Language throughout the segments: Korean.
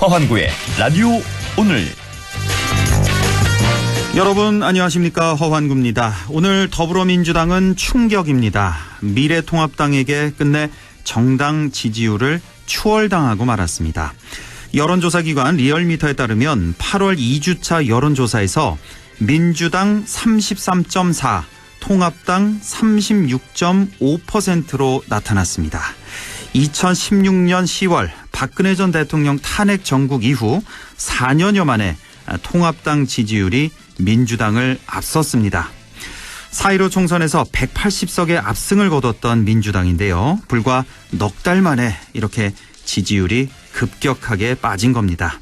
허환구의 라디오 오늘. 여러분 안녕하십니까, 허환구입니다. 오늘 더불어민주당은 충격입니다. 미래통합당에게 끝내 정당 지지율을 추월당하고 말았습니다. 여론조사기관 리얼미터에 따르면 8월 2주차 여론조사에서 민주당 33.4, 통합당 36.5%로 나타났습니다. 2016년 10월 박근혜 전 대통령 탄핵 정국 이후 4년여 만에 통합당 지지율이 민주당을 앞섰습니다. 4.15 총선에서 180석의 압승을 거뒀던 민주당인데요. 불과 넉 달 만에 이렇게 지지율이 급격하게 빠진 겁니다.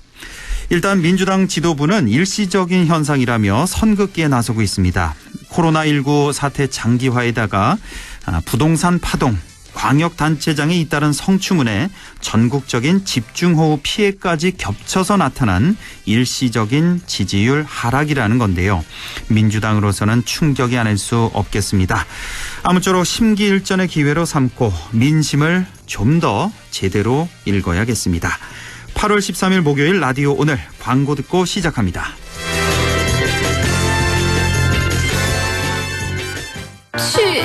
일단 민주당 지도부는 일시적인 현상이라며 선긋기에 나서고 있습니다. 코로나19 사태 장기화에다가 부동산 파동, 광역단체장에 잇따른 성추문에 전국적인 집중호우 피해까지 겹쳐서 나타난 일시적인 지지율 하락이라는 건데요. 민주당으로서는 충격이 아닐 수 없겠습니다. 아무쪼록 심기일전의 기회로 삼고 민심을 좀 더 제대로 읽어야겠습니다. 8월 13일 목요일 라디오 오늘, 광고 듣고 시작합니다.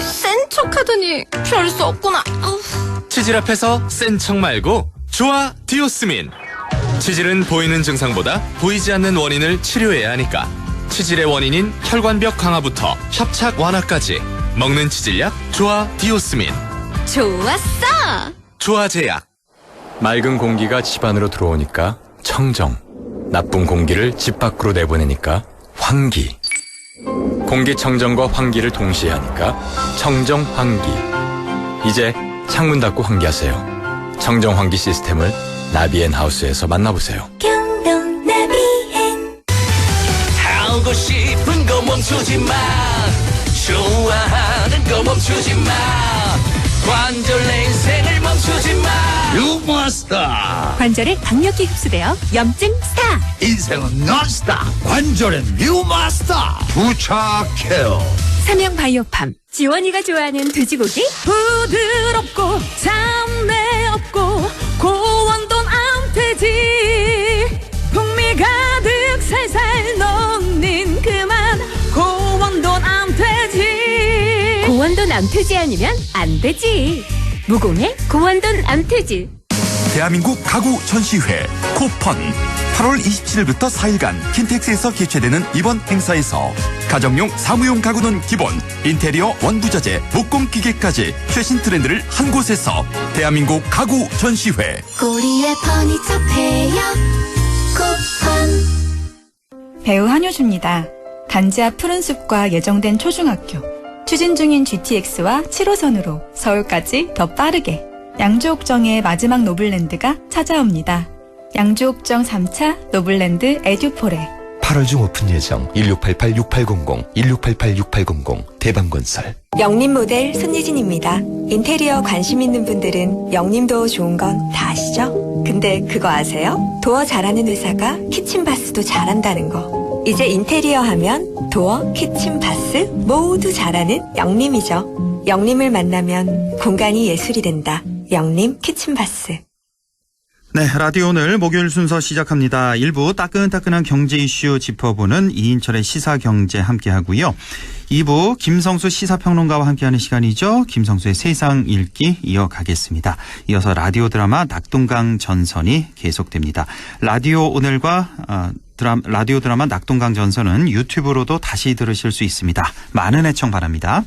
센 척하더니 별 수 없구나. 치질 앞에서 센 척 말고 좋아 디오스민. 치질은 보이는 증상보다 보이지 않는 원인을 치료해야 하니까 치질의 원인인 혈관벽 강화부터 협착 완화까지 먹는 치질약 좋아 디오스민. 좋았어. 좋아제약. 맑은 공기가 집 안으로 들어오니까 청정, 나쁜 공기를 집 밖으로 내보내니까 환기. 공기청정과 환기를 동시에 하니까 청정환기. 이제 창문 닫고 환기하세요. 청정환기 시스템을 나비앤하우스에서 만나보세요. 경동 나비앤. 하고 싶은 거 멈추지 마. 좋아하는 거 멈추지 마. 관절 내 인생을 멈추지 마. 뉴마스터. 관절에 강력히 흡수되어 염증 스탑. 인생은 논스톱. 관절엔 뉴마스터. 부착해요. 삼형 바이오팜. 지원이가 좋아하는 돼지고기 부드럽고 잡내 없고 고원돈 암돼지. 풍미 가득 살살 녹는 그만 고원돈 암돼지. 고원돈 암돼지 아니면 안 되지. 무공해 고원돈 암돼지. 대한민국 가구 전시회 코펀 8월 27일부터 4일간 킨텍스에서 개최되는 이번 행사에서 가정용 사무용 가구는 기본, 인테리어 원부자재, 목공기계까지 최신 트렌드를 한 곳에서 대한민국 가구 전시회. 고리의 퍼니처 페어 코펀. 배우 한효주입니다. 단지 앞 푸른 숲과 예정된 초중학교, 추진 중인 GTX와 7호선으로 서울까지 더 빠르게. 양주옥정의 마지막 노블랜드가 찾아옵니다. 양주옥정 3차 노블랜드 에듀포레. 8월 중 오픈 예정. 1688-6800, 1688-6800 대방건설. 영림 모델 손예진입니다. 인테리어 관심 있는 분들은 영림도 좋은 건 다 아시죠? 근데 그거 아세요? 도어 잘하는 회사가 키친바스도 잘한다는 거. 이제 인테리어 하면 도어, 키친바스 모두 잘하는 영림이죠. 영림을 만나면 공간이 예술이 된다. 영림 키친바스. 네, 라디오 오늘 목요일 순서 시작합니다. 일부 따끈따끈한 경제 이슈 짚어보는 이인철의 시사경제 함께하고요. 2부 김성수 시사평론가와 함께하는 시간이죠. 김성수의 세상 읽기 이어가겠습니다. 이어서 라디오 드라마 낙동강 전선이 계속됩니다. 라디오 오늘과 라디오 드라마 낙동강 전선은 유튜브로도 다시 들으실 수 있습니다. 많은 애청 바랍니다.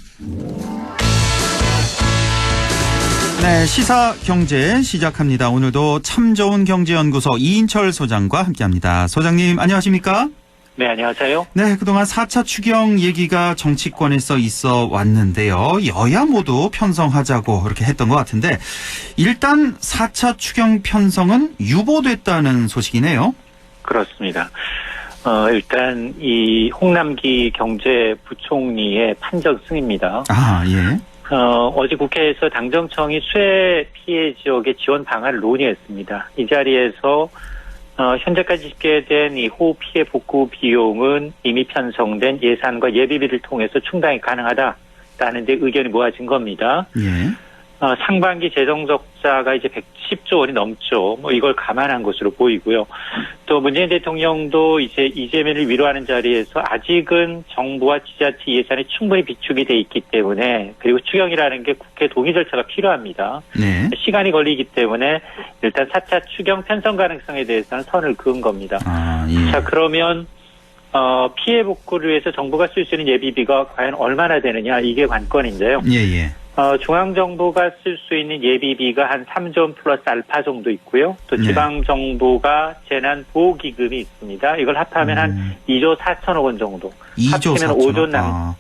네, 시사경제 시작합니다. 오늘도 참 좋은 경제연구소 이인철 소장과 함께합니다. 소장님 안녕하십니까? 네, 안녕하세요. 네, 그동안 4차 추경 얘기가 정치권에서 있어 왔는데요. 여야 모두 편성하자고 그렇게 했던 것 같은데 일단 4차 추경 편성은 유보됐다는 소식이네요. 그렇습니다. 일단 이 홍남기 경제부총리의 판정승입니다. 아, 예. 어제 국회에서 당정청이 수해 피해 지역의 지원 방안을 논의했습니다. 이 자리에서 현재까지 집계된 이 호우 피해 복구 비용은 이미 편성된 예산과 예비비를 통해서 충당이 가능하다라는 데 의견이 모아진 겁니다. 예. 상반기 재정 적자가 이제 110조 원이 넘죠. 뭐 이걸 감안한 것으로 보이고요. 또 문재인 대통령도 이제 이재명을 위로하는 자리에서 아직은 정부와 지자체 예산이 충분히 비축이 돼 있기 때문에, 그리고 추경이라는 게 국회 동의 절차가 필요합니다. 네. 시간이 걸리기 때문에 일단 4차 추경 편성 가능성에 대해서는 선을 그은 겁니다. 예. 자, 그러면 피해 복구를 위해서 정부가 쓸 수 있는 예비비가 과연 얼마나 되느냐, 이게 관건인데요. 예. 중앙정부가 쓸 수 있는 예비비가 한 3조 원 플러스 알파 정도 있고요. 또 지방정부가 재난보호기금이 있습니다. 이걸 합하면 한 2조 4천억 원 정도. 2조 합치면 4천억.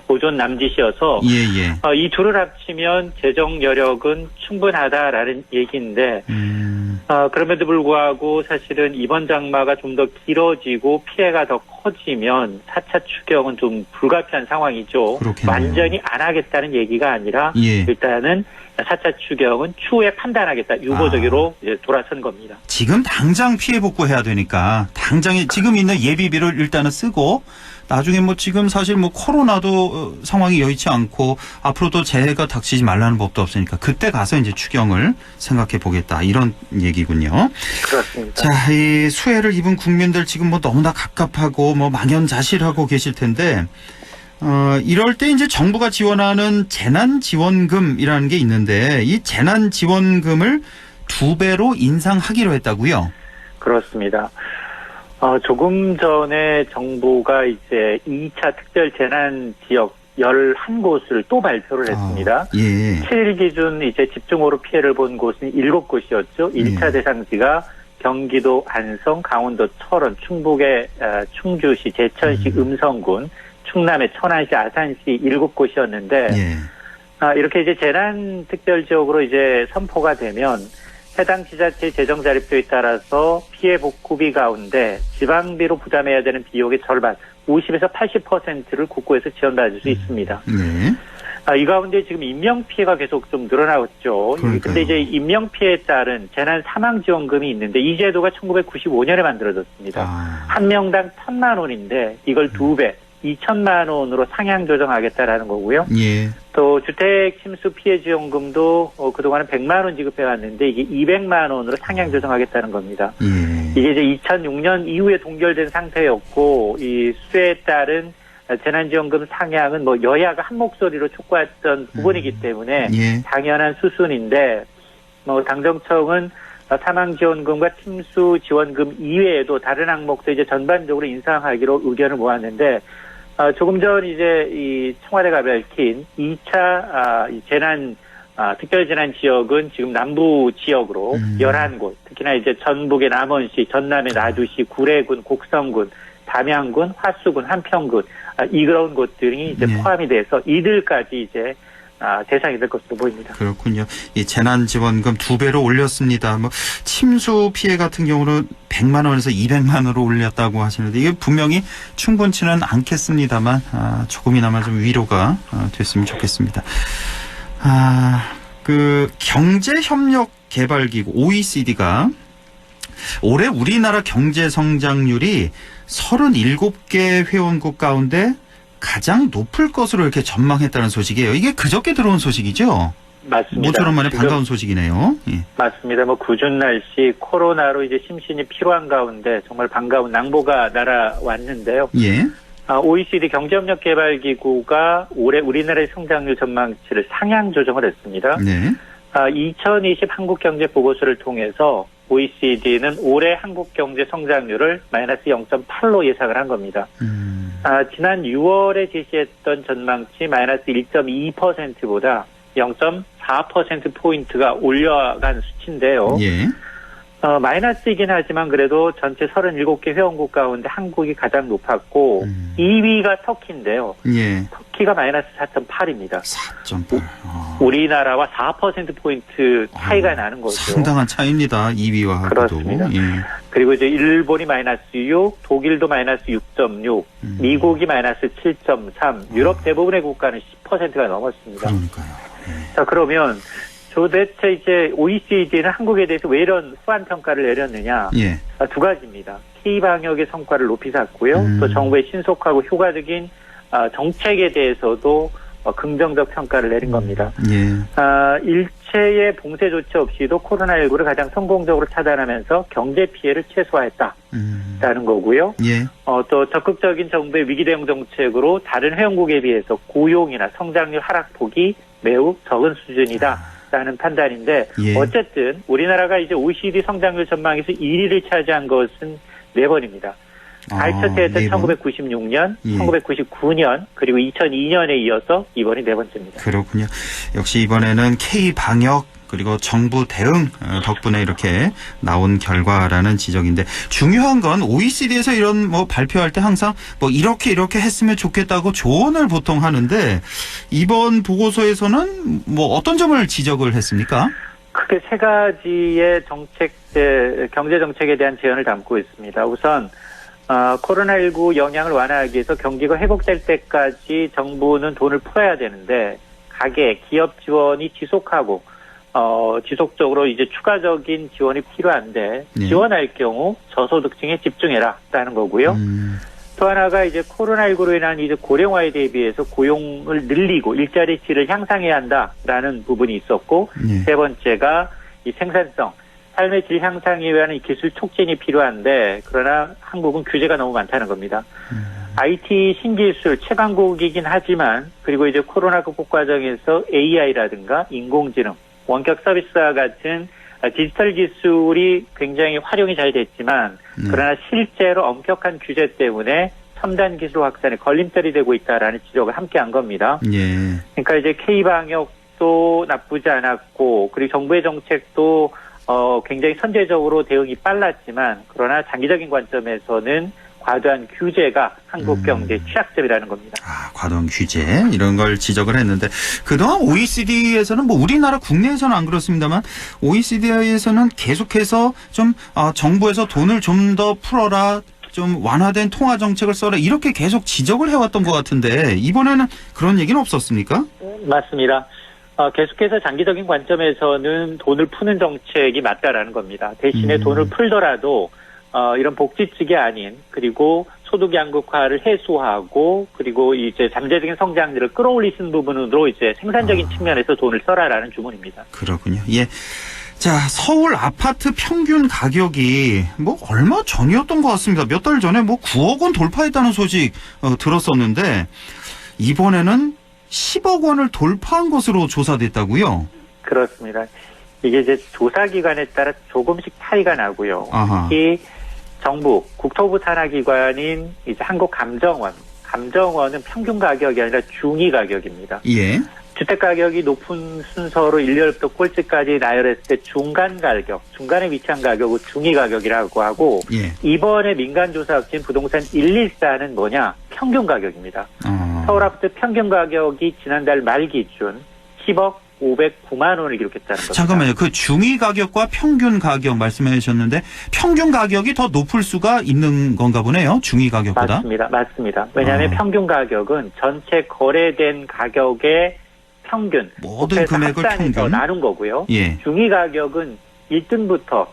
5조 남짓이어서 이 둘을 합치면 재정 여력은 충분하다라는 얘기인데 그럼에도 불구하고 사실은 이번 장마가 좀 더 길어지고 피해가 더 커지면 4차 추경은 좀 불가피한 상황이죠. 그렇겠네요. 완전히 안 하겠다는 얘기가 아니라 일단은 4차 추경은 추후에 판단하겠다. 유보적으로 이제 돌아선 겁니다. 지금 당장 피해 복구해야 되니까 당장에 지금 있는 예비비를 일단은 쓰고, 나중에 뭐 지금 사실 뭐 코로나도 상황이 여의치 않고 앞으로도 재해가 닥치지 말라는 법도 없으니까 그때 가서 이제 추경을 생각해 보겠다, 이런 얘기군요. 그렇습니다. 자, 이 수해를 입은 국민들 지금 뭐 너무나 갑갑하고 뭐 막연자실하고 계실 텐데, 이럴 때 이제 정부가 지원하는 재난지원금이라는 게 있는데, 이 재난지원금을 2배로 인상하기로 했다고요? 그렇습니다. 조금 전에 정부가 이제 2차 특별 재난 지역 11곳을 또 발표를 했습니다. 7일 기준 이제 집중호우 피해를 본 곳은 7곳이었죠. 1차 대상지가 경기도 안성, 강원도 철원, 충북의 충주시, 제천시, 음성군, 충남의 천안시, 아산시 7곳이었는데, 이렇게 이제 재난 특별 지역으로 이제 선포가 되면 해당 지자체 재정 자립도에 따라서 피해 복구비 가운데 지방비로 부담해야 되는 비용의 절반, 50에서 80%를 국고에서 지원받을 수 있습니다. 이 가운데 지금 인명피해가 계속 좀 늘어나고 근데 이제 인명피해에 따른 재난 사망지원금이 있는데, 이 제도가 1995년에 만들어졌습니다. 한 명당 1,000만 원인데 이걸 2배, 2천만 원으로 상향 조정하겠다라는 거고요. 또 주택 침수 피해 지원금도 그동안은 100만 원 지급해 왔는데 이게 200만 원으로 상향 조정하겠다는 겁니다. 이게 이제 2006년 이후에 동결된 상태였고, 이 수해에 따른 재난지원금 상향은 뭐 여야가 한 목소리로 촉구했던 부분이기 때문에 당연한 수순인데, 뭐 당정청은 사망지원금과 침수지원금 이외에도 다른 항목도 이제 전반적으로 인상하기로 의견을 모았는데, 조금 전 이제 이 청와대가 밝힌 2차 재난 특별 재난 지역은 지금 남부 지역으로 11곳, 특히나 이제 전북의 남원시, 전남의 나주시, 구례군, 곡성군, 담양군, 화수군, 한평군, 이런 곳들이 이제 포함이 돼서 이들까지 이제 대상이 될 것으로 보입니다. 그렇군요. 이 재난지원금 2배로 올렸습니다. 뭐 침수 피해 같은 경우는 100만 원에서 200만 원으로 올렸다고 하시는데, 이게 분명히 충분치는 않겠습니다만 조금이나마 좀 위로가 됐으면 좋겠습니다. 그 경제협력개발기구 OECD가 올해 우리나라 경제 성장률이 37개 회원국 가운데 가장 높을 것으로 이렇게 전망했다는 소식이에요. 이게 그저께 들어온 소식이죠? 맞습니다. 모처럼 만에 반가운 소식이네요. 맞습니다. 뭐 궂은 날씨, 코로나로 이제 심신이 피로한 가운데 정말 반가운 낭보가 날아왔는데요. OECD 경제협력개발기구가 올해 우리나라의 성장률 전망치를 상향 조정을 했습니다. 2020 한국경제보고서를 통해서 OECD는 올해 한국 경제 성장률을 마이너스 0.8로 예상을 한 겁니다. 지난 6월에 제시했던 전망치 마이너스 1.2%보다 0.4%포인트가 올려간 수치인데요. 마이너스이긴 하지만 그래도 전체 37개 회원국 가운데 한국이 가장 높았고 2위가 터키인데요. 터키가 마이너스 4.8입니다. 4.8. 우리나라와 4%포인트 차이가 나는 거죠. 상당한 차이입니다. 2위와 하고도. 그렇습니다. 그리고 이제 일본이 마이너스 6, 독일도 마이너스 6.6, 미국이 마이너스 7.3, 유럽 대부분의 국가는 10%가 넘었습니다. 그러니까요. 자, 그러면 도대체 이제 OECD는 한국에 대해서 왜 이런 후한 평가를 내렸느냐? 두 가지입니다. K방역의 성과를 높이 샀고요. 또 정부의 신속하고 효과적인 정책에 대해서도 긍정적 평가를 내린 겁니다. 예. 일체의 봉쇄 조치 없이도 코로나19를 가장 성공적으로 차단하면서 경제 피해를 최소화했다라는 거고요. 예. 또 적극적인 정부의 위기 대응 정책으로 다른 회원국에 비해서 고용이나 성장률 하락폭이 매우 적은 수준이다라는 판단인데 예. 어쨌든 우리나라가 이제 OECD 성장률 전망에서 1위를 차지한 것은 4번입니다. 가입 첫 해였던 1996년, 예. 1999년, 그리고 2002년에 이어서 이번이 4번째입니다. 그렇군요. 역시 이번에는 K-방역 그리고 정부 대응 덕분에 이렇게 나온 결과라는 지적인데 중요한 건 OECD에서 이런 뭐 발표할 때 항상 뭐 이렇게 했으면 좋겠다고 조언을 보통 하는데 이번 보고서에서는 뭐 어떤 점을 지적을 했습니까? 크게 3가지의 경제 정책에 대한 제언을 담고 있습니다. 우선 코로나19 영향을 완화하기 위해서 경기가 회복될 때까지 정부는 돈을 풀어야 되는데 가계, 기업 지원이 지속적으로 이제 추가적인 지원이 필요한데 네. 지원할 경우 저소득층에 집중해라라는 거고요. 또 하나가 이제 코로나19로 인한 이제 고령화에 대비해서 고용을 늘리고 일자리 질을 향상해야 한다라는 부분이 있었고 네. 3번째가 이 생산성, 삶의 질 향상에 위한 이 기술 촉진이 필요한데 그러나 한국은 규제가 너무 많다는 겁니다. IT 신기술 최강국이긴 하지만 그리고 이제 코로나 극복 과정에서 AI라든가 인공지능, 원격 서비스와 같은 디지털 기술이 굉장히 활용이 잘 됐지만 그러나 실제로 엄격한 규제 때문에 첨단 기술 확산에 걸림돌이 되고 있다라는 지적을 함께 한 겁니다. 예. 그러니까 이제 K-방역도 나쁘지 않았고 그리고 정부의 정책도 굉장히 선제적으로 대응이 빨랐지만 그러나 장기적인 관점에서는 과도한 규제가 한국 경제의 취약점이라는 겁니다. 과도한 규제 이런 걸 지적을 했는데 그동안 OECD에서는 뭐 우리나라 국내에서는 안 그렇습니다만 OECD에서는 계속해서 좀 정부에서 돈을 좀 더 풀어라. 좀 완화된 통화 정책을 써라 이렇게 계속 지적을 해왔던 것 같은데 이번에는 그런 얘기는 없었습니까? 맞습니다. 계속해서 장기적인 관점에서는 돈을 푸는 정책이 맞다라는 겁니다. 대신에 돈을 풀더라도 이런 복지축이 아닌 그리고 소득 양극화를 해소하고 그리고 이제 잠재적인 성장률을 끌어올리는 부분으로 이제 생산적인 측면에서 돈을 써라라는 주문입니다. 그렇군요. 예. 자, 서울 아파트 평균 가격이 뭐 얼마 전이었던 것 같습니다. 몇 달 전에 뭐 9억 원 돌파했다는 소식 들었었는데 이번에는 10억 원을 돌파한 것으로 조사됐다고요? 그렇습니다. 이게 이제 조사 기관에 따라 조금씩 차이가 나고요. 아하. 특히 정부, 국토부 산하기관인 이제 한국감정원은 평균 가격이 아니라 중위 가격입니다. 예. 주택 가격이 높은 순서로 1열부터 꼴찌까지 나열했을 때 중간 가격, 중간에 위치한 가격을 중위 가격이라고 하고 예. 이번에 민간조사 업체인 부동산 114는 뭐냐? 평균 가격입니다. 서울 아파트 평균 가격이 지난달 말 기준 10억 509만 원을 기록했다는 겁니다. 잠깐만요. 그 중위 가격과 평균 가격 말씀해 주셨는데 평균 가격이 더 높을 수가 있는 건가 보네요. 중위 가격보다. 맞습니다. 왜냐하면 평균 가격은 전체 거래된 가격의 평균, 모든 금액을 평균 나눈 거고요. 예. 중위 가격은 1등부터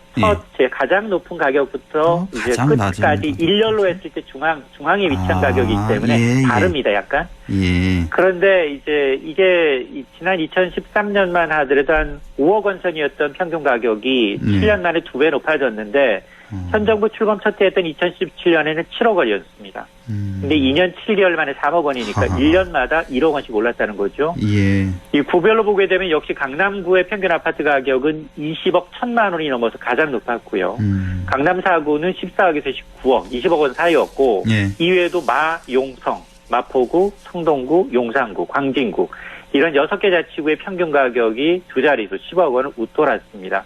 가장 높은 가격부터 이제 끝까지 일렬로 했을 때 중앙에 위치한 가격이기 때문에 다릅니다, 약간. 예. 그런데 이제 이게 지난 2013년만 하더라도 한 5억 원 선이었던 평균 가격이 7년 만에 2배 높아졌는데 현 정부 출범 첫 해였던 2017년에는 7억 원이었습니다. 근데 2년 7개월 만에 3억 원이니까 1년마다 1억 원씩 올랐다는 거죠. 예. 이 구별로 보게 되면 역시 강남구의 평균 아파트 가격은 20억 1천만 원이 넘어서 가장 높았고요. 강남 4구는 14억에서 19억, 20억 원 사이였고 이외에도 용성, 마포구, 성동구, 용산구, 광진구 이런 6개 자치구의 평균 가격이 두 자릿수 10억 원을 웃돌았습니다.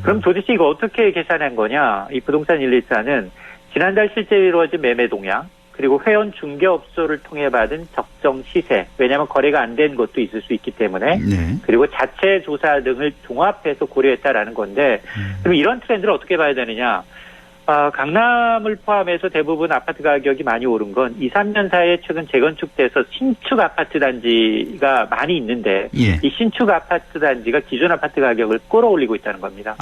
그럼 도대체 이거 어떻게 계산한 거냐? 이 부동산 114는 지난달 실제 이루어진 매매 동향 그리고 회원 중개업소를 통해 받은 적정 시세 왜냐하면 거래가 안 된 것도 있을 수 있기 때문에 그리고 자체 조사 등을 종합해서 고려했다라는 건데 그럼 이런 트렌드를 어떻게 봐야 되느냐? 강남을 포함해서 대부분 아파트 가격이 많이 오른 건 2, 3년 사이에 최근 재건축돼서 신축 아파트 단지가 많이 있는데 이 신축 아파트 단지가 기존 아파트 가격을 끌어올리고 있다는 겁니다.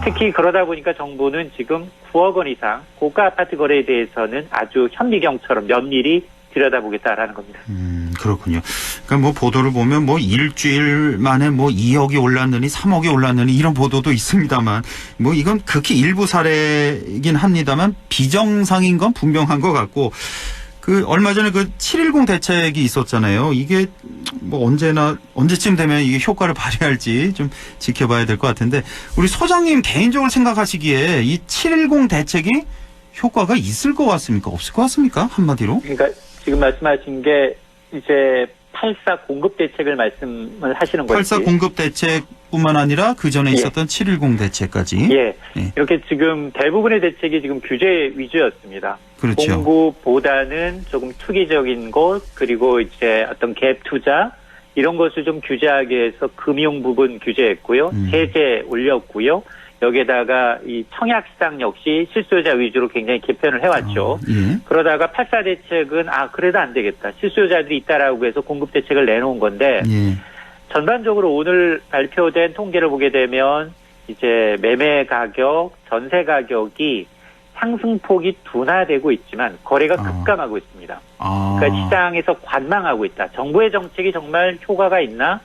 특히 그러다 보니까 정부는 지금 9억 원 이상 고가 아파트 거래에 대해서는 아주 현미경처럼 면밀히 들여다보겠다라는 겁니다. 그렇군요. 그러니까 뭐 보도를 보면 뭐 일주일 만에 뭐 2억이 올랐느니 3억이 올랐느니 이런 보도도 있습니다만 뭐 이건 극히 일부 사례이긴 합니다만 비정상인 건 분명한 것 같고 그 얼마 전에 그 7.10 대책이 있었잖아요. 이게 뭐 언제쯤 되면 이게 효과를 발휘할지 좀 지켜봐야 될 것 같은데 우리 소장님 개인적으로 생각하시기에 이 7.10 대책이 효과가 있을 것 같습니까? 없을 것 같습니까? 한마디로? 그러니까 지금 말씀하신 게 이제 8.4 공급 대책을 말씀을 하시는 거죠. 8.4 공급 대책뿐만 아니라 그 전에 있었던 7.10 대책까지. 예. 이렇게 지금 대부분의 대책이 지금 규제 위주였습니다. 그렇죠. 공급보다는 조금 투기적인 것 그리고 이제 어떤 갭 투자 이런 것을 좀 규제하기 위해서 금융 부분 규제했고요. 세제 올렸고요. 여기에다가 이 청약 시장 역시 실수요자 위주로 굉장히 개편을 해왔죠. 그러다가 8.4 대책은 그래도 안 되겠다. 실수요자들이 있다라고 해서 공급 대책을 내놓은 건데 전반적으로 오늘 발표된 통계를 보게 되면 이제 매매 가격, 전세 가격이 상승폭이 둔화되고 있지만 거래가 급감하고 있습니다. 그러니까 시장에서 관망하고 있다. 정부의 정책이 정말 효과가 있나?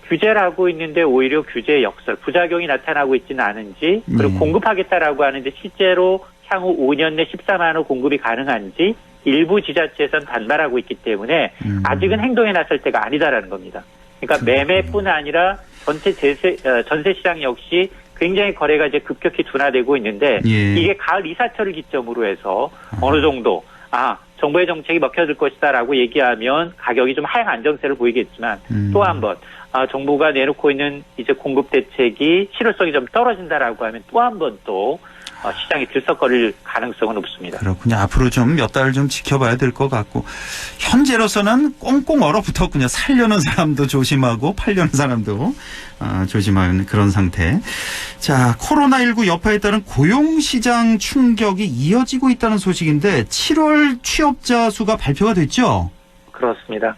규제를 하고 있는데 오히려 규제의 역설, 부작용이 나타나고 있지는 않은지 그리고 공급하겠다라고 하는데 실제로 향후 5년 내 14만 호 공급이 가능한지 일부 지자체에서는 반발하고 있기 때문에 아직은 행동에 나설 때가 아니다라는 겁니다. 그러니까 매매뿐 아니라 전세 시장 역시 굉장히 거래가 이제 급격히 둔화되고 있는데 이게 가을 이사철을 기점으로 해서 어느 정도 정부의 정책이 먹혀질 것이다라고 얘기하면 가격이 좀 하향 안정세를 보이겠지만 또 한 번 정부가 내놓고 있는 이제 공급 대책이 실효성이 좀 떨어진다라고 하면 또 한 번 또 시장이 들썩거릴 가능성은 높습니다. 그렇군요. 앞으로 좀 몇 달 좀 지켜봐야 될 것 같고 현재로서는 꽁꽁 얼어붙었군요. 살려는 사람도 조심하고 팔려는 사람도 조심하는 그런 상태. 자, 코로나19 여파에 따른 고용시장 충격이 이어지고 있다는 소식인데 7월 취업자 수가 발표가 됐죠? 그렇습니다.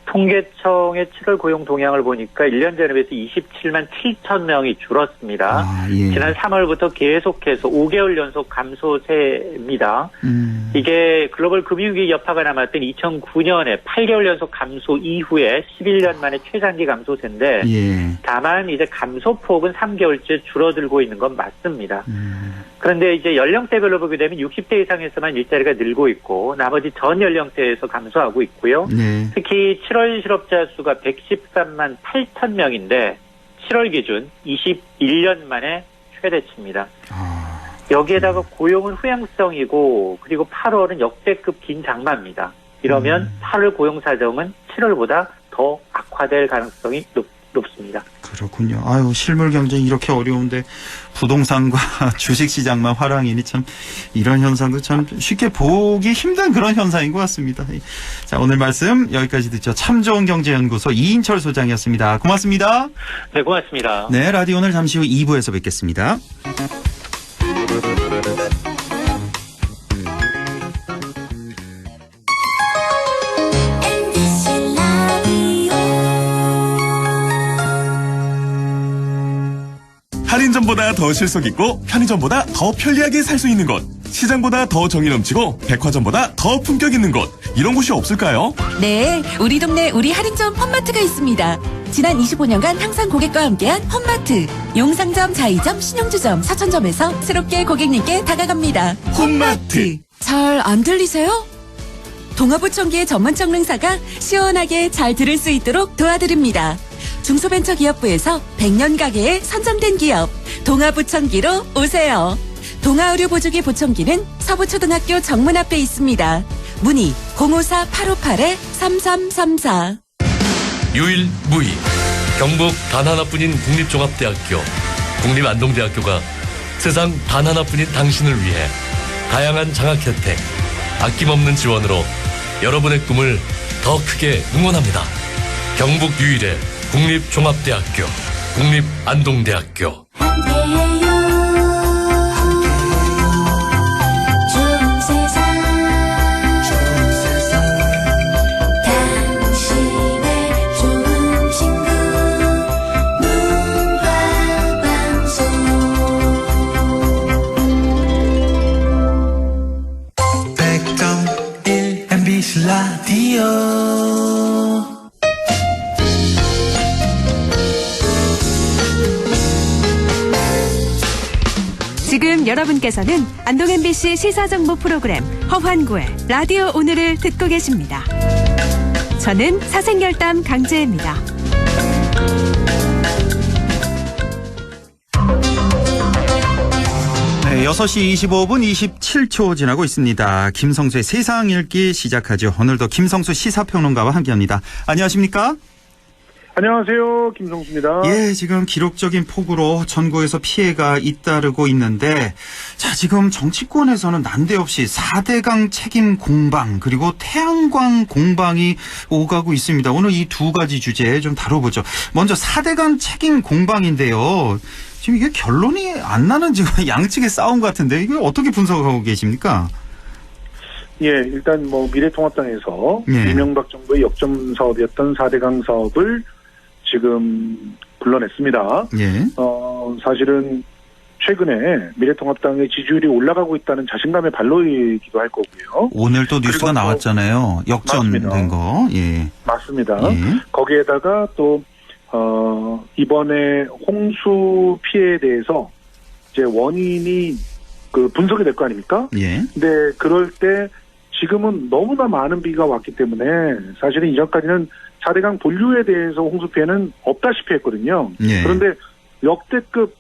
통계청의 7월 고용 동향을 보니까 1년 전에 비해서 27만 7천 명이 줄었습니다. 지난 3월부터 계속해서 5개월 연속 감소세입니다. 이게 글로벌 금융위기 여파가 남았던 2009년에 8개월 연속 감소 이후에 11년 만에 최장기 감소세인데 다만 이제 감소폭은 3개월째 줄어들고 있는 건 맞습니다. 그런데 이제 연령대별로 보게 되면 60대 이상에서만 일자리가 늘고 있고 나머지 전 연령대에서 감소하고 있고요. 특히 7월 실업자 수가 113만 8천 명인데 7월 기준 21년 만에 최대치입니다. 여기에다가 고용은 후행성이고 그리고 8월은 역대급 긴 장마입니다. 이러면 8월 고용 사정은 7월보다 더 악화될 가능성이 높습니다. 그렇군요. 아유, 실물 경쟁이 이렇게 어려운데 부동산과 주식시장만 화랑이니 참 이런 현상도 참 쉽게 보기 힘든 그런 현상인 것 같습니다. 자, 오늘 말씀 여기까지 듣죠. 참 좋은 경제연구소 이인철 소장이었습니다. 고맙습니다. 네, 고맙습니다. 네, 라디오 오늘 잠시 후 2부에서 뵙겠습니다. 할인점보다 더 실속 있고 편의점보다 더 편리하게 살 수 있는 곳, 시장보다 더 정이 넘치고 백화점보다 더 품격 있는 곳, 이런 곳이 없을까요? 네, 우리 동네 우리 할인점 펀마트가 있습니다. 지난 25년간 항상 고객과 함께한 펀마트. 용상점, 자이점, 신용주점, 사천점에서 새롭게 고객님께 다가갑니다. 홈마트. 잘 안 들리세요? 동아부총기의 전문적 능사가 시원하게 잘 들을 수 있도록 도와드립니다. 중소벤처기업부에서 100년 가게에 선정된 기업 동아부총기로 오세요. 동아의료보조기 보청기는 서부초등학교 정문 앞에 있습니다. 문의 054-858-3334. 유일무이 경북 단 하나뿐인 국립종합대학교 국립안동대학교가 세상 단 하나뿐인 당신을 위해 다양한 장학 혜택, 아낌없는 지원으로 여러분의 꿈을 더 크게 응원합니다. 경북 유일의 국립종합대학교 국립안동대학교. 좋은 세상 당신의 좋은 친구 문화방송. MBC 라디오 여러분께서는 안동 MBC 시사정보 프로그램 허환구의 라디오 오늘을 듣고 계십니다. 저는 사생결담 강재입니다. 네, 6시 25분 27초 지나고 있습니다. 김성수의 세상 읽기 시작하죠. 오늘도 김성수 시사평론가와 함께합니다. 안녕하십니까? 안녕하세요. 김성수입니다. 예, 지금 기록적인 폭우로 전국에서 피해가 잇따르고 있는데, 자, 지금 정치권에서는 난데없이 4대강 책임 공방, 그리고 태양광 공방이 오가고 있습니다. 오늘 이 두 가지 주제 좀 다뤄보죠. 먼저 4대강 책임 공방인데요. 지금 이게 결론이 안 나는 지금 양측의 싸움 같은데, 이걸 어떻게 분석하고 계십니까? 예, 일단 미래통합당에서 예. 이명박 정부의 역점 사업이었던 4대강 사업을 지금 불러냈습니다. 예. 사실은 최근에 미래통합당의 지지율이 올라가고 있다는 자신감의 발로이기도 할 거고요. 오늘 또 뉴스가 나왔잖아요. 역전된 거. 예. 맞습니다. 예. 거기에다가 또 이번에 홍수 피해에 대해서 이제 원인이 분석이 될 거 아닙니까? 예. 근데 그럴 때 지금은 너무나 많은 비가 왔기 때문에 사실은 이전까지는 4대강 본류에 대해서 홍수 피해는 없다시피 했거든요. 예. 그런데 역대급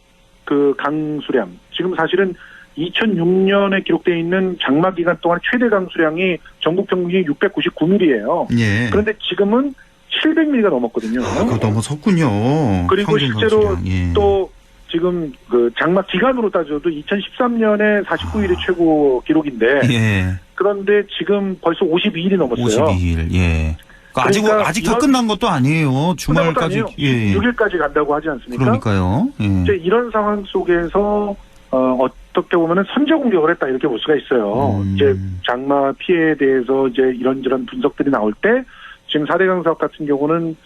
강수량, 지금 사실은 2006년에 기록되어 있는 장마 기간 동안 최대 강수량이 전국 평균이 699mm예요. 예. 그런데 지금은 700mm가 넘었거든요. 그거 너무 섰군요. 그리고 실제로 예. 또 지금 장마 기간으로 따져도 2013년에 49일이 최고 기록인데 예. 그런데 지금 벌써 52일이 넘었어요. 52일. 예. 아직 다 끝난 것도 아니에요. 주말까지. 예. 6일까지 간다고 하지 않습니까? 그러니까요. 예. 이제 이런 상황 속에서 어떻게 보면은 선제 공격을 했다 이렇게 볼 수가 있어요. 이제 장마 피해에 대해서 이제 이런저런 분석들이 나올 때 지금 4대강 사업 같은 경우는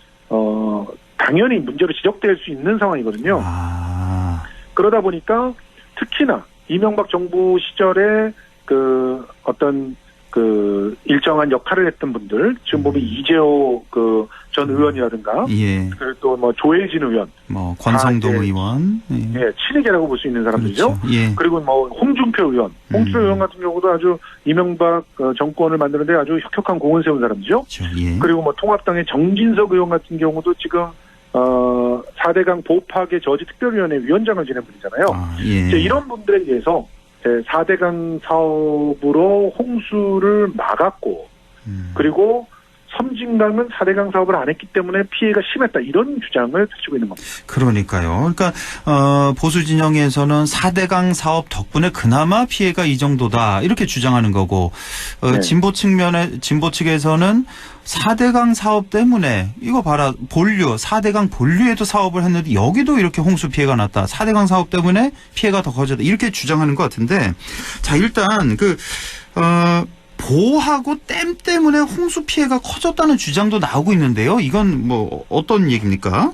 당연히 문제로 지적될 수 있는 상황이거든요. 그러다 보니까 특히나 이명박 정부 시절에 어떤 일정한 역할을 했던 분들, 지금 보면 이재호 전 의원이라든가, 예. 그리고 또 조혜진 의원, 권성동 의원, 예, 친이계라고 볼 수 있는 사람들이죠. 그렇죠. 예. 그리고 홍준표 의원, 홍준표 의원 같은 경우도 아주 이명박 정권을 만드는데 아주 혁혁한 공을 세운 사람이죠. 그렇죠. 예. 그리고 통합당의 정진석 의원 같은 경우도 지금 4대강 보호파괴 저지 특별위원회 위원장을 지낸 분이잖아요. 예. 이제 이런 분들에 의해서 4대강 사업으로 홍수를 막았고, 그리고 섬진강은 4대강 사업을 안 했기 때문에 피해가 심했다. 이런 주장을 펼치고 있는 겁니다. 그러니까요. 그러니까 보수 진영에서는 4대강 사업 덕분에 그나마 피해가 이 정도다. 이렇게 주장하는 거고 네. 진보 측에서는 4대강 사업 때문에 이거 봐라. 4대강 본류에도 사업을 했는데 여기도 이렇게 홍수 피해가 났다. 4대강 사업 때문에 피해가 더 커졌다. 이렇게 주장하는 것 같은데, 자, 일단 보하고 댐 때문에 홍수 피해가 커졌다는 주장도 나오고 있는데요. 이건 어떤 얘기입니까?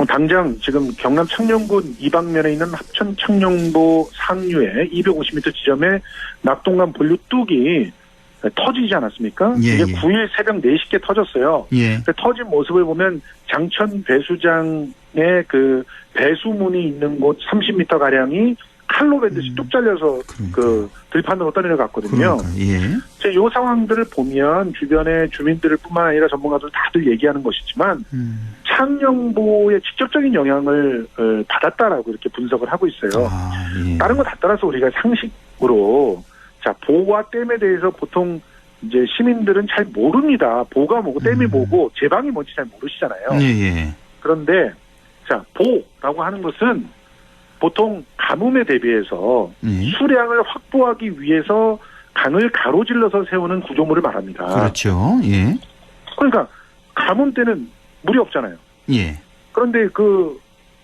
당장 지금 경남 창녕군 이방면에 있는 합천 창녕보 상류에 250m 지점에 낙동강 본류 뚝이 터지지 않았습니까? 예, 이게 예. 9일 새벽 4시께 터졌어요. 예. 터진 모습을 보면 장천 배수장에 배수문이 있는 곳 30m 가량이 칼로 밴듯이 뚝 잘려서 들판으로 떠내려갔거든요. 예. 이 상황들을 보면 주변의 주민들 뿐만 아니라 전문가들 다들 얘기하는 것이지만 창녕보에 직접적인 영향을 받았다라고 이렇게 분석을 하고 있어요. 예. 다른 거 다 따라서 우리가 상식으로 보와 댐에 대해서 보통 이제 시민들은 잘 모릅니다. 보가 뭐고 댐이 뭐고 제방이 뭔지 잘 모르시잖아요. 예. 그런데 보라고 하는 것은 보통 가뭄에 대비해서 수량을 확보하기 위해서 강을 가로질러서 세우는 구조물을 말합니다. 그렇죠. 예. 그러니까 가뭄 때는 물이 없잖아요. 예. 그런데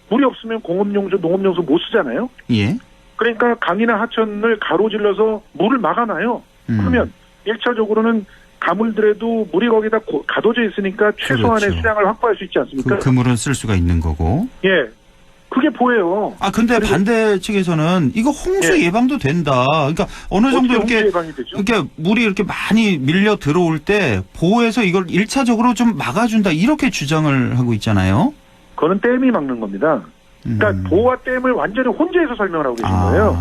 물이 없으면 공업용수, 농업용수 못 쓰잖아요. 예. 그러니까 강이나 하천을 가로질러서 물을 막아놔요. 그러면 1차적으로는 가물더라도 물이 거기다 가둬져 있으니까 최소한의 그렇죠. 수량을 확보할 수 있지 않습니까? 그 물은 쓸 수가 있는 거고. 예. 그게 보여요. 근데 반대 측에서는 이거 홍수 예방도 된다. 그러니까 어느 정도 이렇게 물이 이렇게 많이 밀려 들어올 때 보호해서 이걸 1차적으로 좀 막아준다. 이렇게 주장을 하고 있잖아요. 그거는 댐이 막는 겁니다. 그러니까 보호와 댐을 완전히 혼재해서 설명을 하고 계신 거예요.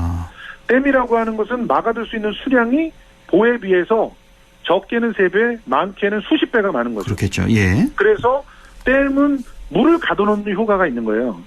댐이라고 하는 것은 막아둘 수 있는 수량이 보에 비해서 적게는 3배, 많게는 수십 배가 많은 거죠. 그렇겠죠. 예. 그래서 댐은 물을 가둬놓는 효과가 있는 거예요.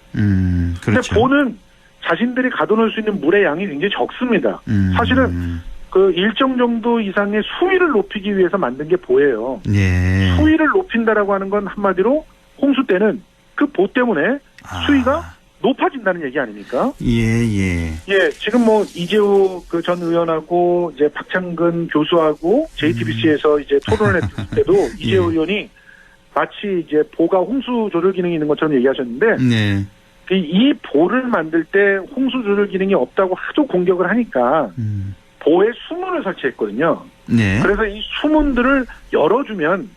그렇죠. 근데 보는 자신들이 가둬놓을 수 있는 물의 양이 굉장히 적습니다. 사실은 그 일정 정도 이상의 수위를 높이기 위해서 만든 게 보예요. 예. 수위를 높인다라고 하는 건 한마디로 홍수 때는 그 보 때문에 수위가 높아진다는 얘기 아닙니까? 예. 예, 지금 뭐 이재호 그 전 의원하고 이제 박창근 교수하고 JTBC에서 이제 토론을 했을 때도 이재호 의원이 마치 이제 보가 홍수 조절 기능이 있는 것처럼 얘기하셨는데 네. 이 보를 만들 때 홍수 조절 기능이 없다고 하도 공격을 하니까 보에 수문을 설치했거든요. 네. 그래서 이 수문들을 열어주면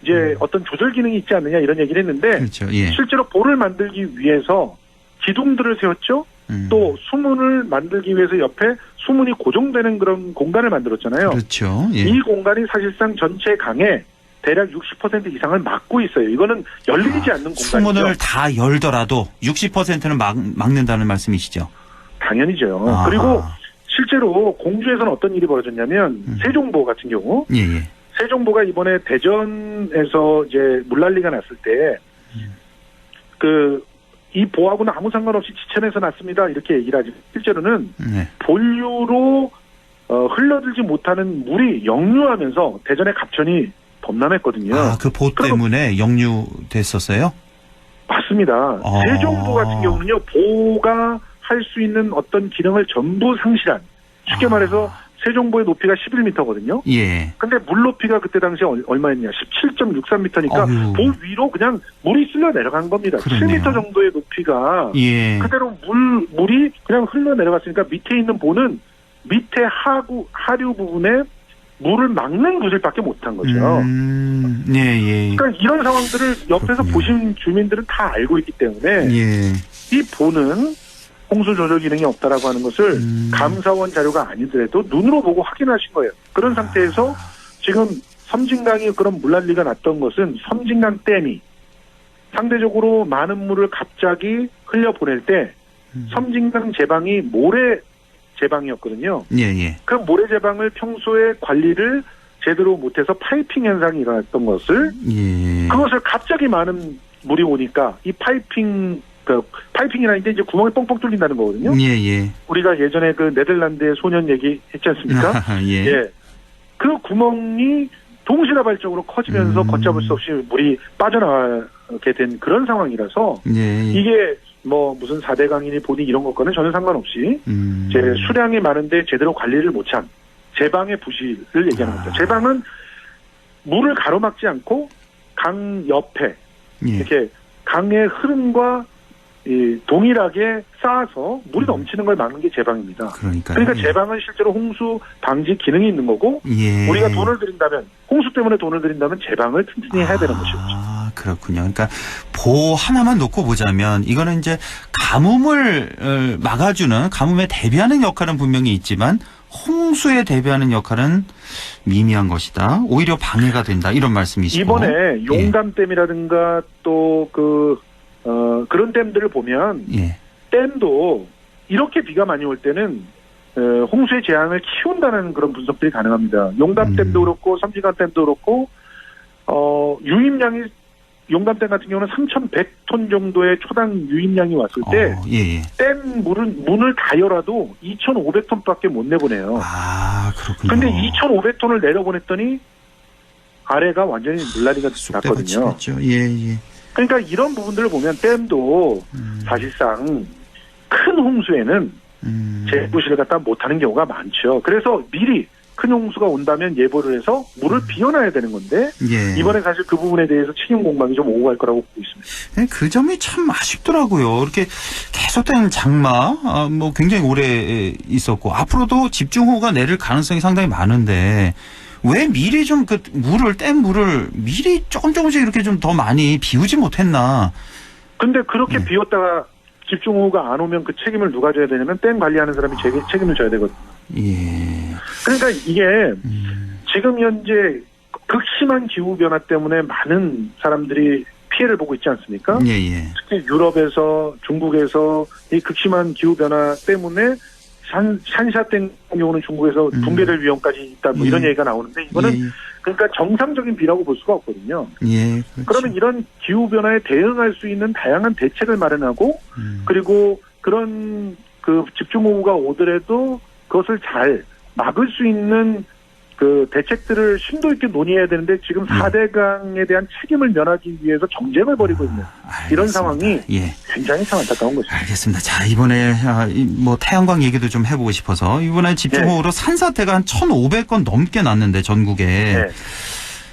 이제 어떤 조절 기능이 있지 않느냐 이런 얘기를 했는데 그렇죠. 예. 실제로 보를 만들기 위해서 기둥들을 세웠죠. 또 수문을 만들기 위해서 옆에 수문이 고정되는 그런 공간을 만들었잖아요. 그렇죠. 예. 이 공간이 사실상 전체 강의 대략 60% 이상을 막고 있어요. 이거는 열리지 않는 공간이죠. 수문을 다 열더라도 60%는 막는다는 말씀이시죠? 당연히죠. 아하. 그리고 실제로 공주에서는 어떤 일이 벌어졌냐면 세종보 같은 경우 예. 세종보가 이번에 대전에서 이제 물난리가 났을 때 이 보하고는 아무 상관없이 지천에서 났습니다. 이렇게 얘기를 하지. 실제로는 본류로 흘러들지 못하는 물이 역류하면서 대전의 갑천이 범람했거든요. 그 보 때문에 역류됐었어요? 맞습니다. 세종보 같은 경우는요. 보가 할 수 있는 어떤 기능을 전부 상실한 쉽게 말해서 세종보의 높이가 11m거든요. 예. 근데 물 높이가 그때 당시에 얼마였냐? 17.63m니까 보 위로 그냥 물이 쓸려 내려간 겁니다. 그러네요. 7m 정도의 높이가 예. 그대로 물이 그냥 흘러 내려갔으니까 밑에 있는 보는 밑에 하류 부분에 물을 막는 구실밖에 못한 거죠. 예. 그러니까 이런 상황들을 옆에서 보신 주민들은 다 알고 있기 때문에 이 보는 홍수 조절 기능이 없다라고 하는 것을 감사원 자료가 아니더라도 눈으로 보고 확인하신 거예요. 그런 상태에서 지금 섬진강이 그런 물난리가 났던 것은 섬진강 댐이 상대적으로 많은 물을 갑자기 흘려보낼 때 섬진강 제방이 모래 제방이었거든요. 예. 그 모래 제방을 평소에 관리를 제대로 못해서 파이핑 현상이 일어났던 것을 그것을 갑자기 많은 물이 오니까 이 파이핑이라는 게 이제 구멍이 뻥뻥 뚫린다는 거거든요. 예. 우리가 예전에 그 네덜란드의 소년 얘기 했지 않습니까? 예. 그 구멍이 동시다발적으로 커지면서 걷잡을 수 없이 물이 빠져나가게 된 그런 상황이라서 이게 뭐 무슨 4대 강인이 보니 이런 것과는 전혀 상관없이 제 수량이 많은데 제대로 관리를 못한 제방의 부실을 얘기하는 거죠. 제방은 물을 가로막지 않고 강 옆에 이렇게 강의 흐름과 동일하게 쌓아서 물이 넘치는 걸 막는 게 제방입니다. 그러니까 제방은 실제로 홍수 방지 기능이 있는 거고 우리가 돈을 들인다면 홍수 때문에 돈을 들인다면 제방을 튼튼히 해야 되는 것이죠. 그렇군요. 그러니까 보 하나만 놓고 보자면 이거는 이제 가뭄을 막아주는 가뭄에 대비하는 역할은 분명히 있지만 홍수에 대비하는 역할은 미미한 것이다. 오히려 방해가 된다. 이런 말씀이시고 이번에 용담댐이라든가 또 그런 댐들을 보면 댐도 이렇게 비가 많이 올 때는 홍수의 재앙을 키운다는 그런 분석들이 가능합니다. 용담댐도 그렇고 섬진강댐도 그렇고 유입량이 용담댐 같은 경우는 3,100톤 정도의 초당 유입량이 왔을 때 댐 문을 다 열어도 2,500톤밖에 못 내보내요. 그렇군요. 그런데 2,500톤을 내려보냈더니 아래가 완전히 물난리가 났거든요. 그러니까 이런 부분들을 보면 댐도 사실상 큰 홍수에는 재부실을 갖다 못하는 경우가 많죠. 그래서 미리 큰 홍수가 온다면 예보를 해서 물을 비워놔야 되는 건데 이번에 사실 그 부분에 대해서 책임 공방이 좀 오고 갈 거라고 보고 있습니다. 그 점이 참 아쉽더라고요. 이렇게 계속된 장마 뭐 굉장히 오래 있었고 앞으로도 집중호우가 내릴 가능성이 상당히 많은데 왜 미리 좀 댐 물을 미리 조금씩 이렇게 좀 더 많이 비우지 못했나? 근데 그렇게 비웠다가 집중호우가 안 오면 그 책임을 누가 져야 되냐면 댐 관리하는 사람이 책임을 져야 되거든요. 그러니까 이게 지금 현재 극심한 기후변화 때문에 많은 사람들이 피해를 보고 있지 않습니까? 특히 유럽에서 중국에서 이 극심한 기후변화 때문에 샨샤땡 경우는 중국에서 붕괴될 위험까지 있다 뭐 이런 얘기가 나오는데 이거는 그러니까 정상적인 비라고 볼 수가 없거든요. 예. 그렇죠. 그러면 이런 기후 변화에 대응할 수 있는 다양한 대책을 마련하고 그리고 그런 그 집중호우가 오더라도 그것을 잘 막을 수 있는 그 대책들을 심도 있게 논의해야 되는데 지금 4대강에 대한 책임을 면하기 위해서 정쟁을 벌이고 있는 이런 상황이 굉장히 참 안타까운 것입니다. 알겠습니다. 자, 이번에 뭐 태양광 얘기도 좀 해보고 싶어서 이번에 집중호우로 산사태가 한 1,500건 넘게 났는데 전국에.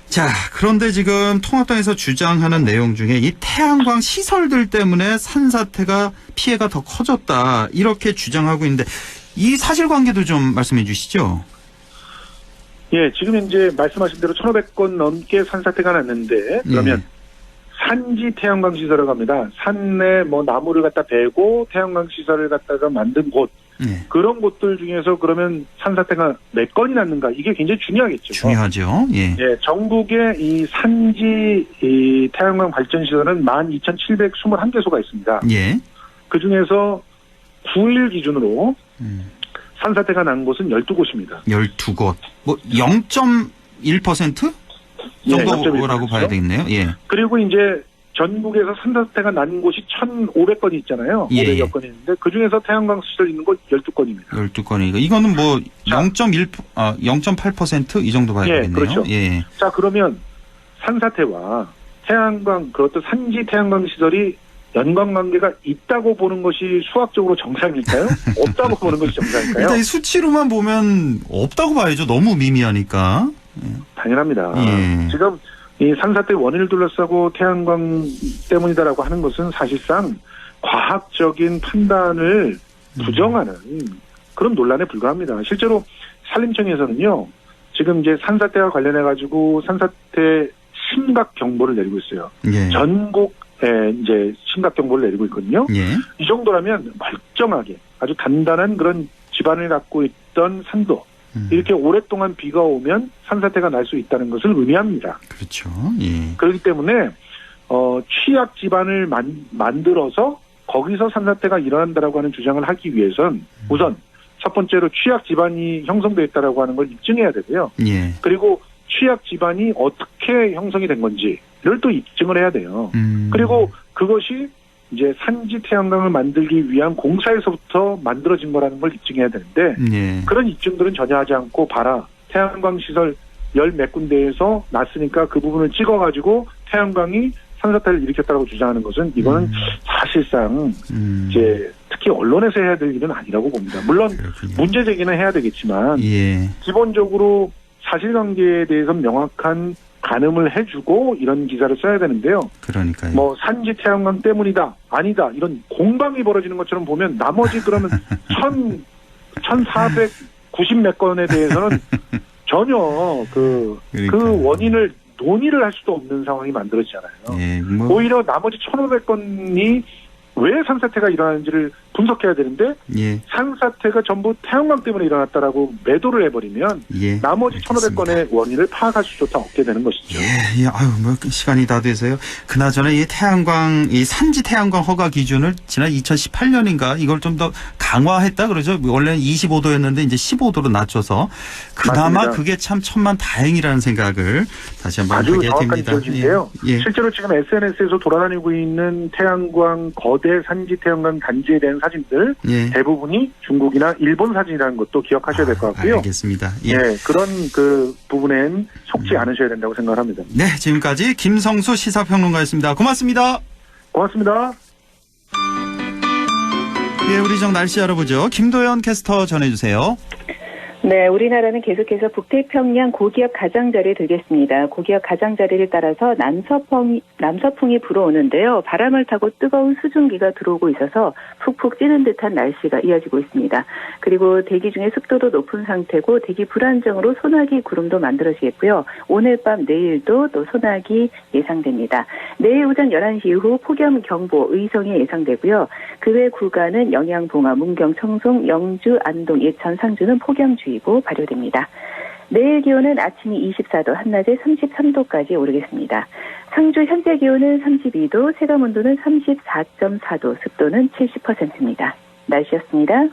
자, 그런데 지금 통합당에서 주장하는 내용 중에 이 태양광 시설들 때문에 산사태가 피해가 더 커졌다 이렇게 주장하고 있는데 이 사실관계도 좀 말씀해 주시죠. 예, 지금 이제 말씀하신 대로 1,500건 넘게 산사태가 났는데 그러면 산지 태양광 시설을 갑니다. 산내 뭐 나무를 갖다 베고 태양광 시설을 갖다가 만든 곳 그런 곳들 중에서 그러면 산사태가 몇 건이 났는가 이게 굉장히 중요하겠죠. 중요하죠. 예. 예, 전국에 이 산지 이 태양광 발전 시설은 12,721개소가 있습니다. 예. 그 중에서 9일 기준으로 산사태가 난 곳은 12곳입니다. 12곳. 뭐 0.1% 정도라고 봐야 되겠네요. 예. 그리고 이제 전국에서 산사태가 난 곳이 1,500건이 있잖아요. 500여 건이 있는데 그중에서 태양광 시설 있는 곳 12건입니다. 12건이니까 이거는 뭐 0.8% 이 정도 봐야 되겠네요. 그렇죠. 예. 자, 그러면 산사태와 태양광 그것도 산지 태양광 시설이 연관관계가 있다고 보는 것이 수학적으로 정상일까요? 없다고 보는 것이 정상일까요? 일단 이 수치로만 보면 없다고 봐야죠. 너무 미미하니까. 당연합니다. 예. 지금 이 산사태 원인을 둘러싸고 태양광 때문이다라고 하는 것은 사실상 과학적인 판단을 부정하는 그런 논란에 불과합니다. 실제로 산림청에서는요, 지금 이제 산사태와 관련해가지고 산사태 심각 경보를 내리고 있어요. 예. 전국에 이제 심각 경보를 내리고 있거든요. 예. 이 정도라면 멀쩡하게 아주 단단한 그런 지반을 갖고 있던 산도 이렇게 오랫동안 비가 오면 산사태가 날 수 있다는 것을 의미합니다. 그렇죠. 예. 그렇기 때문에 취약 지반을 만들어서 거기서 산사태가 일어난다라고 하는 주장을 하기 위해선 우선 첫 번째로 취약 지반이 형성되어 있다라고 하는 걸 입증해야 되고요. 예. 그리고 취약 지반이 어떻게 형성이 된 건지를 또 입증을 해야 돼요. 그리고 그것이 이제 산지 태양광을 만들기 위한 공사에서부터 만들어진 거라는 걸 입증해야 되는데 그런 입증들은 전혀 하지 않고 봐라 태양광 시설 열 몇 군데에서 났으니까 그 부분을 찍어가지고 태양광이 산사태를 일으켰다고 주장하는 것은 이거는 사실상 이제 특히 언론에서 해야 될 일은 아니라고 봅니다. 물론 문제 제기는 해야 되겠지만 기본적으로 사실관계에 대해서 명확한 가늠을 해주고 이런 기사를 써야 되는데요. 그러니까요. 뭐 산지 태양광 때문이다, 아니다 이런 공방이 벌어지는 것처럼 보면 나머지 그러면 1,490 몇 건에 대해서는 전혀 그 원인을 논의를 할 수도 없는 상황이 만들어지잖아요. 예, 오히려 나머지 1,500건이 왜 산사태가 일어나는지를 분석해야 되는데 산사태가 전부 태양광 때문에 일어났다라고 매도를 해버리면 나머지 1,500건의 원인을 파악할 수조차 없게 되는 것이죠. 예, 아유, 뭐 시간이 다 돼서요. 그나저나 이 태양광, 이 산지 태양광 허가 기준을 지난 2018년인가 이걸 좀 더 강화했다 그러죠. 원래는 25도였는데 이제 15도로 낮춰서 그나마 맞습니다. 그게 참 천만다행이라는 생각을 다시 한번 아주 하게 정확한 됩니다. 기억인데요. 실제로 지금 SNS에서 돌아다니고 있는 태양광 거대 산지 태양광 단지에 대한 사진들 대부분이 중국이나 일본 사진이라는 것도 기억하셔야 될 것 같고요. 알겠습니다. 그런 그 부분엔 속지 않으셔야 된다고 생각합니다. 네, 지금까지 김성수 시사평론가였습니다. 고맙습니다. 고맙습니다. 예, 우리 정 날씨 알아보죠. 김도연 캐스터 전해주세요. 네, 우리나라는 계속해서 북태평양 고기압 가장자리에 들겠습니다. 고기압 가장자리를 따라서 남서풍이 불어오는데요. 바람을 타고 뜨거운 수증기가 들어오고 있어서 푹푹 찌는 듯한 날씨가 이어지고 있습니다. 그리고 대기 중에 습도도 높은 상태고 대기 불안정으로 소나기 구름도 만들어지겠고요. 오늘 밤 내일도 또 소나기 예상됩니다. 내일 오전 11시 이후 폭염경보 의성에 예상되고요. 그 외 구간은 영양, 봉화, 문경, 청송, 영주, 안동, 예천, 상주는 폭염주의 고 발효됩니다. 내일 기온은 아침이 24도, 한낮에 33도까지 오르겠습니다. 상주 현재 기온은 32도, 체감온도는 34.4도, 습도는 70%입니다. 날씨였습니다.